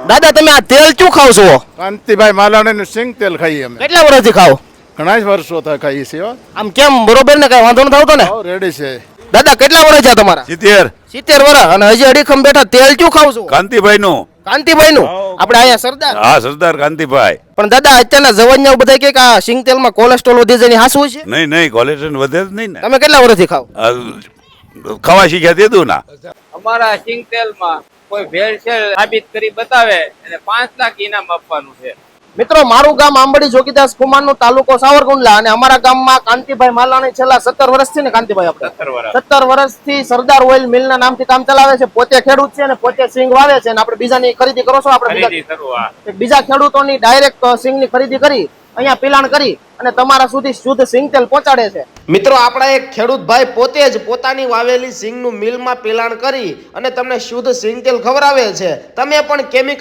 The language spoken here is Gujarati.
દાદા તમે આ તેલ ક્યું ખાવ છો? કાંતિભાઈ માલાણીનું સિંગ તેલ ખાઈએ અમે. કેટલા વર્ષથી ખાવ? ઘણા જ વર્ષો થાય ખાઈએ છીએ હો. આમ કેમ બરોબર ને કઈ વાંધો નથી આવતો ને? હાવ રેડી છે. દાદા કેટલા વર્ષ છે તમારા? 70 70 વર્ષ અને હજી અડીખમ બેઠા તેલ ક્યું ખાવ છો? કાંતિભાઈ નું. કાંતિભાઈ નું? આપણે અહીંયા સરદાર. હા સરદાર કાંતિભાઈ. પણ દાદા અત્યારના જવાનિયા બધા કે આ સિંગ તેલમાં કોલેસ્ટ્રોલ વધી જાય ની હાસું છે? નહીં કોલેસ્ટ્રોલ વધે જ નહીં ને. તમે કેટલા વર્ષથી ખાવ? ખાવા શીખ્યા દીધું ના. અમારા સિંગ તેલમાં કોઈ ભેળસેળ સાબિત કરી બતાવે એને 5 લાખ ઇનામ આપવાનું છે. મિત્રો મારું ગામ આંબડી જોગીદાસ કુમારનો તાલુકો સાવરકુંડલા અને અમારા ગામમાં કાંતિભાઈ માલાણી છેલ્લા 17 વર્ષથી ને કાંતિભાઈ આપણે 17 વર્ષથી સરદાર ઓઇલ મિલ ના નામથી કામ ચલાવે છે. પોતે ખેડૂત છે અને પોતે સિંગ વાવે છે અને આપણે બીજાની ખરીદી કરો છો? આપણે બીજા ખેડૂતોની ડાયરેક્ટ સિંગની ખરીદી કરી અહીંયા પિલાણ કરી અને તમારા સુધી શુદ્ધ સિંગ તેલ પહોંચાડે છે. મિત્રો આપણા એક ખેડૂત ભાઈ પોતે જ પોતાની વાવેલી સિંગનું મિલમાં પિલાણ કરી અને તમને શુદ્ધ સિંગ તેલ ખવડાવે છે. તમે પણ કેમિકલ